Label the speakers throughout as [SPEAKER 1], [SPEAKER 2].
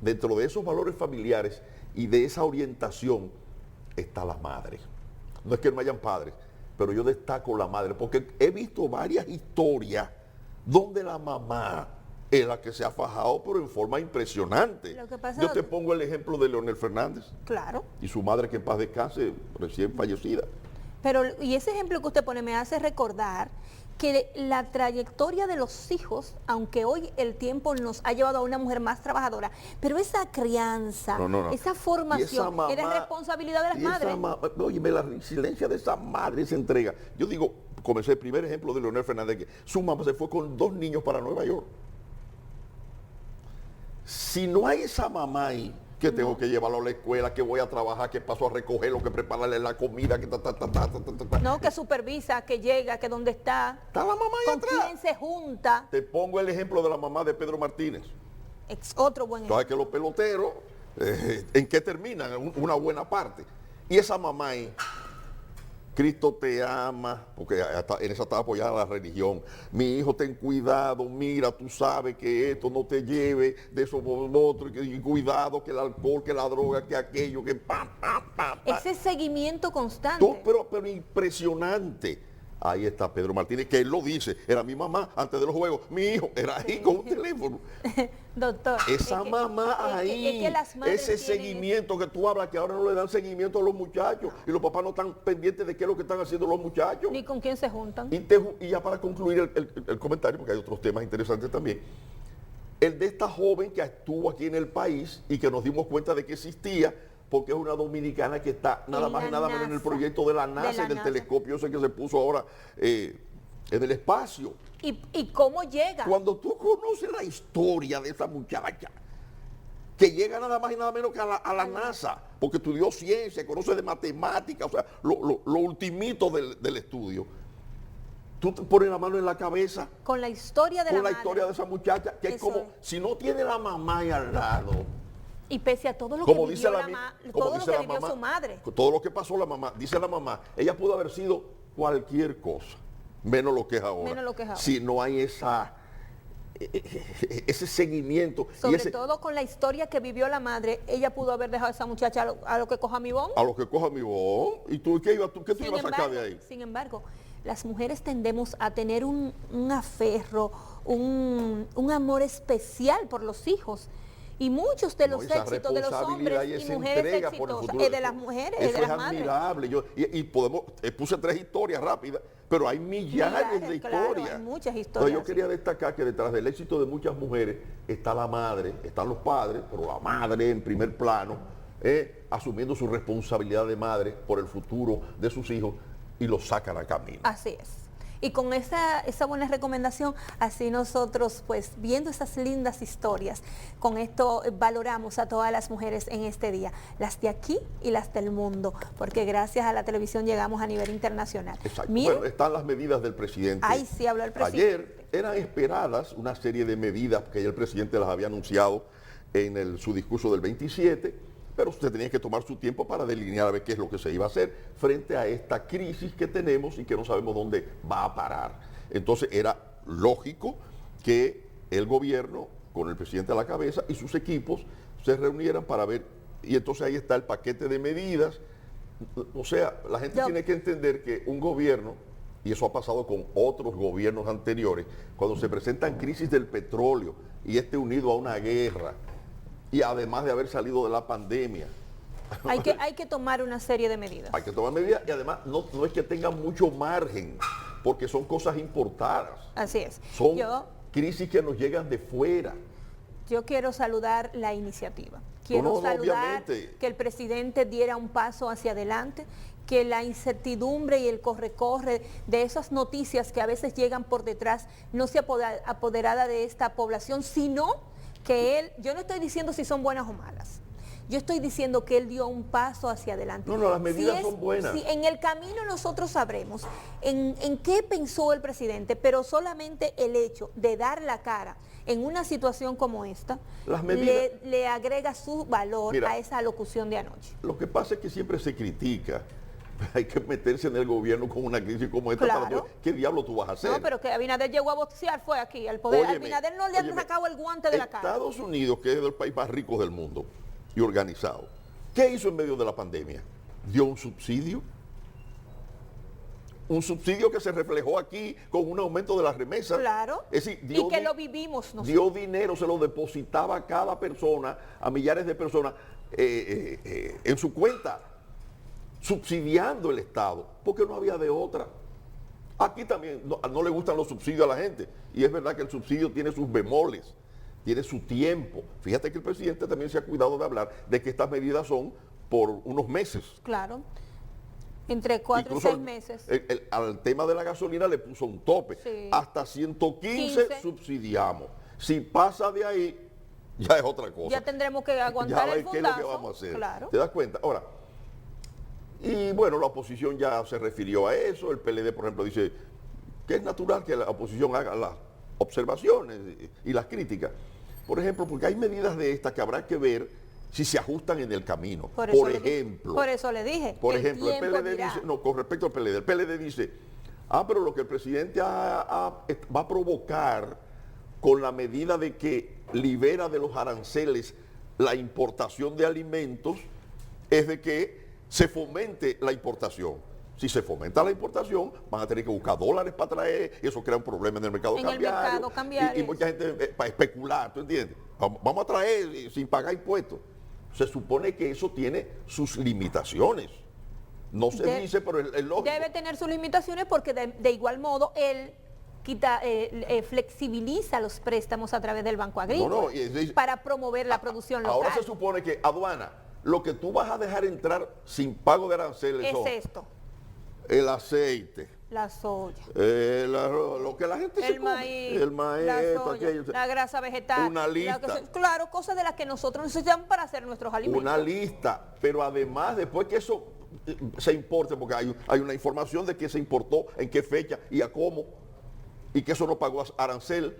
[SPEAKER 1] dentro de esos valores familiares y de esa orientación está la madre. No es que no hayan padres, pero yo destaco la madre, porque he visto varias historias donde la mamá es la que se ha fajado, pero en forma impresionante.
[SPEAKER 2] Lo que pasa,
[SPEAKER 1] Yo te pongo el ejemplo de Leonel Fernández.
[SPEAKER 2] claro.
[SPEAKER 1] Y su madre, que en paz descanse, recién fallecida.
[SPEAKER 2] Pero, y ese ejemplo que usted pone me hace recordar que la trayectoria de los hijos, aunque hoy el tiempo nos ha llevado a una mujer más trabajadora, pero esa crianza, esa formación, era responsabilidad de las madres.
[SPEAKER 1] Óyeme, la resiliencia de esa madre, esa entrega. Yo digo, comencé el primer ejemplo de Leonel Fernández, que su mamá se fue con 2 niños para Nueva York. Si no hay esa mamá ahí, que tengo que llevarlo a la escuela, que voy a trabajar, que paso a recogerlo, que prepararle la comida, que
[SPEAKER 2] No, que supervisa, que llega, que dónde está.
[SPEAKER 1] Está la mamá ahí
[SPEAKER 2] con
[SPEAKER 1] atrás.
[SPEAKER 2] quién se junta.
[SPEAKER 1] Te pongo el ejemplo de la mamá de Pedro Martínez.
[SPEAKER 2] Otro buen ejemplo.
[SPEAKER 1] Sabes que los peloteros, ¿en qué terminan? Una buena parte. Y esa mamá ahí, Cristo te ama, porque en esa está apoyada la religión. Mi hijo, ten cuidado, mira, tú sabes que esto no te lleve de eso otro, y cuidado, que el alcohol, que la droga, que aquello, que
[SPEAKER 2] Ese seguimiento constante.
[SPEAKER 1] Pero impresionante. Ahí está Pedro Martínez, que él lo dice, era mi mamá antes de los juegos, mi hijo era ahí con un teléfono.
[SPEAKER 2] Doctor.
[SPEAKER 1] Esa mamá ahí, ese seguimiento que tú hablas, que ahora no le dan seguimiento a los muchachos y los papás no están pendientes de qué es lo que están haciendo los muchachos.
[SPEAKER 2] Ni con quién se juntan.
[SPEAKER 1] Y ya para concluir el comentario, porque hay otros temas interesantes también, el de esta joven que estuvo aquí en el país y que nos dimos cuenta de que existía, porque es una dominicana que está nada más y nada menos en el proyecto de la NASA y del telescopio ese que se puso ahora en el espacio.
[SPEAKER 2] ¿Y cómo llega?
[SPEAKER 1] Cuando tú conoces la historia de esa muchacha, que llega nada más y nada menos que a la NASA, porque estudió ciencia, conoce de matemáticas, o sea, lo ultimito del estudio. Tú te pones la mano en la cabeza
[SPEAKER 2] con la historia de
[SPEAKER 1] la historia de esa muchacha, que es como si no tiene la mamá ahí al lado.
[SPEAKER 2] Y pese a todo lo que vivió su madre.
[SPEAKER 1] Todo lo que pasó la mamá, dice la mamá, ella pudo haber sido cualquier cosa, menos lo que es ahora. Si no hay ese seguimiento.
[SPEAKER 2] Sobre todo con la historia que vivió la madre, ella pudo haber dejado a esa muchacha a lo que coja mi bon.
[SPEAKER 1] A lo que coja mi bon. ¿Y tú qué ibas a sacar de ahí?
[SPEAKER 2] Sin embargo, las mujeres tendemos a tener un aferro, un amor especial por los hijos. Y muchos de los éxitos de los hombres y mujeres exitosas, de las mujeres, de las madres.
[SPEAKER 1] Eso es admirable. Puse 3 historias rápidas, pero hay millares de historias.
[SPEAKER 2] Claro, hay muchas historias.
[SPEAKER 1] Entonces yo quería destacar que detrás del éxito de muchas mujeres está la madre, están los padres, pero la madre en primer plano, asumiendo su responsabilidad de madre por el futuro de sus hijos y los sacan a camino.
[SPEAKER 2] Así es. Y con esa buena recomendación, así nosotros, pues, viendo esas lindas historias, con esto valoramos a todas las mujeres en este día, las de aquí y las del mundo, porque gracias a la televisión llegamos a nivel internacional.
[SPEAKER 1] Exacto. Bueno, están las medidas del presidente.
[SPEAKER 2] Ahí sí habló el presidente.
[SPEAKER 1] Ayer eran esperadas una serie de medidas que ya el presidente las había anunciado en su discurso del 27, pero usted tenía que tomar su tiempo para delinear a ver qué es lo que se iba a hacer frente a esta crisis que tenemos y que no sabemos dónde va a parar. Entonces era lógico que el gobierno, con el presidente a la cabeza y sus equipos, se reunieran para ver, y entonces ahí está el paquete de medidas. O sea, la gente tiene que entender que un gobierno, y eso ha pasado con otros gobiernos anteriores, cuando se presentan crisis del petróleo y unido a una guerra, y además de haber salido de la pandemia.
[SPEAKER 2] Hay que tomar una serie de medidas.
[SPEAKER 1] Hay que tomar medidas y además no es que tengan mucho margen, porque son cosas importadas.
[SPEAKER 2] Así es.
[SPEAKER 1] Son crisis que nos llegan de fuera.
[SPEAKER 2] Yo quiero saludar la iniciativa. Quiero saludar que el presidente diera un paso hacia adelante, que la incertidumbre y el corre-corre de esas noticias que a veces llegan por detrás no sea apoderada de esta población, sino que él, yo no estoy diciendo si son buenas o malas, yo estoy diciendo que él dio un paso hacia adelante.
[SPEAKER 1] No, las medidas son buenas.
[SPEAKER 2] Si en el camino nosotros sabremos en qué pensó el presidente, pero solamente el hecho de dar la cara en una situación como esta, le agrega su valor a esa locución de anoche.
[SPEAKER 1] Lo que pasa es que siempre se critica hay que meterse en el gobierno con una crisis como esta.
[SPEAKER 2] Claro.
[SPEAKER 1] ¿Qué diablo tú vas a hacer?
[SPEAKER 2] No, pero que Abinader llegó a boxear, fue aquí, al poder.
[SPEAKER 1] Óyeme,
[SPEAKER 2] Abinader no le han sacado el guante de la cara.
[SPEAKER 1] Estados Unidos, que es el país más rico del mundo y organizado, ¿qué hizo en medio de la pandemia? Dio un subsidio. Un subsidio que se reflejó aquí con un aumento de las remesas.
[SPEAKER 2] Claro.
[SPEAKER 1] Es decir,
[SPEAKER 2] y que lo vivimos nosotros.
[SPEAKER 1] Dio dinero, se lo depositaba a cada persona, a millares de personas, en su cuenta, subsidiando el Estado, porque no había de otra. Aquí también no le gustan los subsidios a la gente, y es verdad que el subsidio tiene sus bemoles, tiene su tiempo. Fíjate que el presidente también se ha cuidado de hablar de que estas medidas son por unos meses.
[SPEAKER 2] Claro. Entre 4 y 6 meses.
[SPEAKER 1] Al tema de la gasolina le puso un tope.
[SPEAKER 2] Sí.
[SPEAKER 1] Hasta 115 subsidiamos. Si pasa de ahí, ya es otra cosa.
[SPEAKER 2] Ya tendremos que aguantar el fundazo.
[SPEAKER 1] ¿Qué es lo que vamos a hacer?
[SPEAKER 2] Claro.
[SPEAKER 1] ¿Te das cuenta? Ahora, y bueno, la oposición ya se refirió a eso. El PLD, por ejemplo, dice que es natural que la oposición haga las observaciones y las críticas. Por ejemplo, porque hay medidas de estas que habrá que ver si se ajustan en el camino. Por ejemplo.
[SPEAKER 2] Por eso le dije.
[SPEAKER 1] Por ejemplo, el PLD dice, no, con respecto al PLD, el PLD dice, pero lo que el presidente va a provocar con la medida de que libera de los aranceles la importación de alimentos es de que se fomente la importación. Si se fomenta la importación, van a tener que buscar dólares para traer, y eso crea un problema en el mercado cambiario. Y mucha gente para especular, ¿tú entiendes? Vamos a traer sin pagar impuestos. Se supone que eso tiene sus limitaciones. No se dice, pero es lógico.
[SPEAKER 2] Debe tener sus limitaciones porque de igual modo él flexibiliza los préstamos a través del Banco Agrícola para promover la producción local.
[SPEAKER 1] Ahora se supone que aduana, lo que tú vas a dejar entrar sin pago de aranceles
[SPEAKER 2] es esto.
[SPEAKER 1] El aceite,
[SPEAKER 2] la soya,
[SPEAKER 1] lo que la gente se
[SPEAKER 2] come,
[SPEAKER 1] el maíz,
[SPEAKER 2] la soya, la grasa vegetal,
[SPEAKER 1] una lista,
[SPEAKER 2] claro, cosas de las que nosotros necesitamos para hacer nuestros alimentos.
[SPEAKER 1] Una lista, pero además después que eso se importe, porque hay una información de que se importó, en qué fecha y a cómo, y que eso no pagó arancel,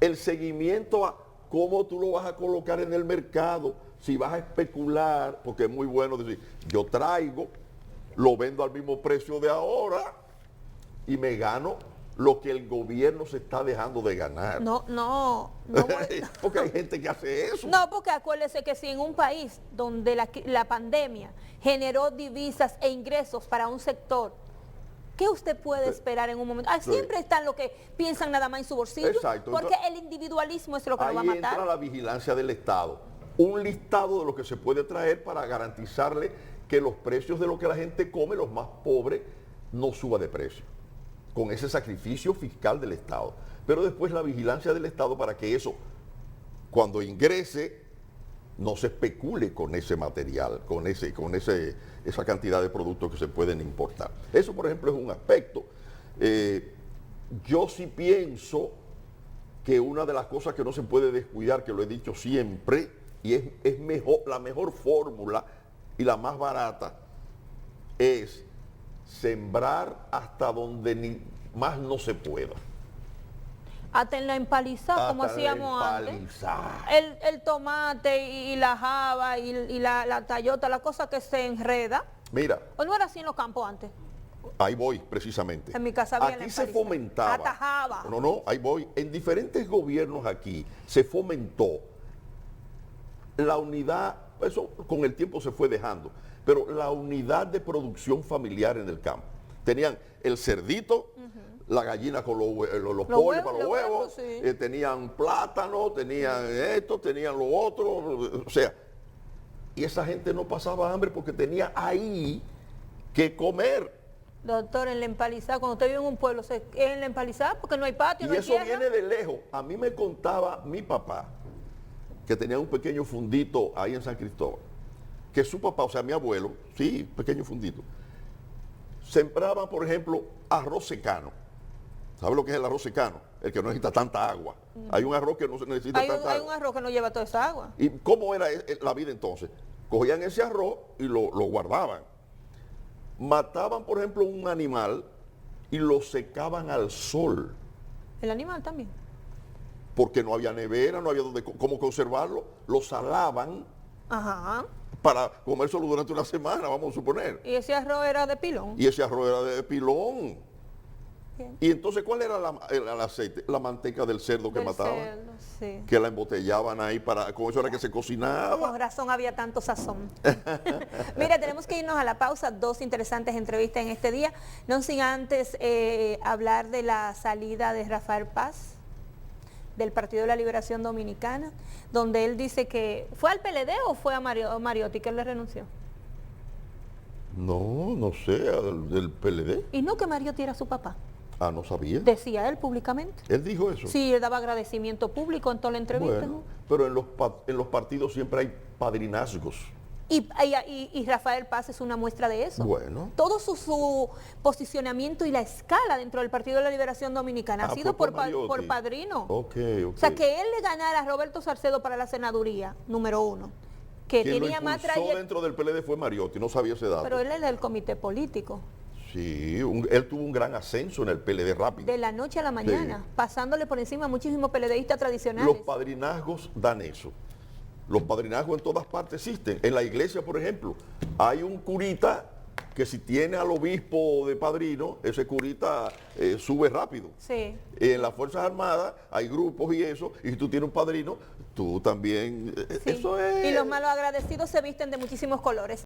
[SPEAKER 1] el seguimiento a cómo tú lo vas a colocar en el mercado, si vas a especular, porque es muy bueno decir, yo traigo, lo vendo al mismo precio de ahora y me gano lo que el gobierno se está dejando de ganar.
[SPEAKER 2] No.
[SPEAKER 1] Porque hay gente que hace eso.
[SPEAKER 2] No, porque acuérdese que si en un país donde la pandemia generó divisas e ingresos para un sector, ¿qué usted puede esperar en un momento? Siempre están los que piensan nada más en su bolsillo.
[SPEAKER 1] Exacto.
[SPEAKER 2] Porque el individualismo es lo que lo va a matar.
[SPEAKER 1] Ahí entra la vigilancia del Estado. Un listado de lo que se puede traer para garantizarle que los precios de lo que la gente come, los más pobres, no suba de precio, con ese sacrificio fiscal del Estado. Pero después la vigilancia del Estado para que eso, cuando ingrese, no se especule con ese material, con esa cantidad de productos que se pueden importar. Eso, por ejemplo, es un aspecto. Yo sí pienso que una de las cosas que no se puede descuidar, que lo he dicho siempre, y es la mejor fórmula y la más barata, es sembrar hasta donde más no se pueda.
[SPEAKER 2] Hasta en la empalizada, como hacíamos antes. El tomate y la java y la tallota, la cosa que se enreda.
[SPEAKER 1] Mira.
[SPEAKER 2] ¿O no era así en los campos antes?
[SPEAKER 1] Ahí voy, precisamente.
[SPEAKER 2] En mi casa había
[SPEAKER 1] aquí se fomentaba.
[SPEAKER 2] Atajaba.
[SPEAKER 1] No, ahí voy. En diferentes gobiernos aquí se fomentó la unidad, eso con el tiempo se fue dejando, pero la unidad de producción familiar en el campo. Tenían el cerdito, la gallina con los pollos para los huevos, sí. Tenían plátano, tenían esto, tenían lo otro, o sea, y esa gente no pasaba hambre porque tenía ahí que comer.
[SPEAKER 2] Doctor, en la empalizada, cuando usted vive en un pueblo, en la empalizada porque no hay patio, no hay
[SPEAKER 1] tierra. Y eso viene de lejos. A mí me contaba mi papá, que tenía un pequeño fundito ahí en San Cristóbal, que su papá, o sea, mi abuelo, sí, pequeño fundito, sembraban, por ejemplo, arroz secano. ¿Sabe lo que es el arroz secano? El que no necesita tanta agua. Hay un arroz que no necesita tanta agua.
[SPEAKER 2] Hay un arroz que no lleva toda esa agua.
[SPEAKER 1] ¿Y cómo era la vida entonces? Cogían ese arroz y lo guardaban. Mataban, por ejemplo, un animal y lo secaban al sol.
[SPEAKER 2] ¿El animal también?
[SPEAKER 1] Porque no había nevera, no había cómo conservarlo. Lo salaban para comérselo durante una semana, vamos a suponer.
[SPEAKER 2] Y ese arroz era de pilón.
[SPEAKER 1] Y ese arroz era de pilón.
[SPEAKER 2] Bien.
[SPEAKER 1] Y entonces, ¿cuál era el aceite? La manteca del cerdo que
[SPEAKER 2] Del
[SPEAKER 1] mataban.
[SPEAKER 2] cerdo, sí.
[SPEAKER 1] Que la embotellaban ahí con eso era que se cocinaba.
[SPEAKER 2] Con razón había tanto sazón. Mira, tenemos que irnos a la pausa, 2 interesantes entrevistas en este día, no sin antes hablar de la salida de Rafael Paz del Partido de la Liberación Dominicana, donde él dice que ¿fue al PLD o fue a Mariotti que él le renunció?
[SPEAKER 1] No sé, del PLD.
[SPEAKER 2] Y no que Mariotti era su papá.
[SPEAKER 1] Ah, no sabía.
[SPEAKER 2] Decía él públicamente.
[SPEAKER 1] ¿Él dijo eso?
[SPEAKER 2] Sí, él daba agradecimiento público en toda la entrevista.
[SPEAKER 1] Bueno,
[SPEAKER 2] ¿no?
[SPEAKER 1] pero en los partidos siempre hay padrinazgos.
[SPEAKER 2] Y Rafael Paz es una muestra de eso.
[SPEAKER 1] Bueno.
[SPEAKER 2] Todo su posicionamiento y la escala dentro del Partido de la Liberación Dominicana ha sido por padrino.
[SPEAKER 1] Ok.
[SPEAKER 2] O sea, que él le ganara a Roberto Salcedo para la senaduría, número 1. Que
[SPEAKER 1] Quien
[SPEAKER 2] tenía
[SPEAKER 1] lo
[SPEAKER 2] más trayectoria.
[SPEAKER 1] dentro del PLD fue Mariotti, no sabía ese dato.
[SPEAKER 2] Pero él es del comité político.
[SPEAKER 1] Sí, él tuvo un gran ascenso en el PLD rápido.
[SPEAKER 2] De la noche a la mañana,
[SPEAKER 1] Sí.
[SPEAKER 2] pasándole por encima a muchísimos PLDistas tradicionales.
[SPEAKER 1] Los padrinazgos dan eso. Los padrinazgos en todas partes existen. En la iglesia, por ejemplo, hay un curita que si tiene al obispo de padrino, ese curita sube rápido.
[SPEAKER 2] Sí.
[SPEAKER 1] En las Fuerzas Armadas hay grupos y eso, y si tú tienes un padrino, tú también.
[SPEAKER 2] Sí.
[SPEAKER 1] Eso es.
[SPEAKER 2] Y los malos agradecidos se visten de muchísimos colores.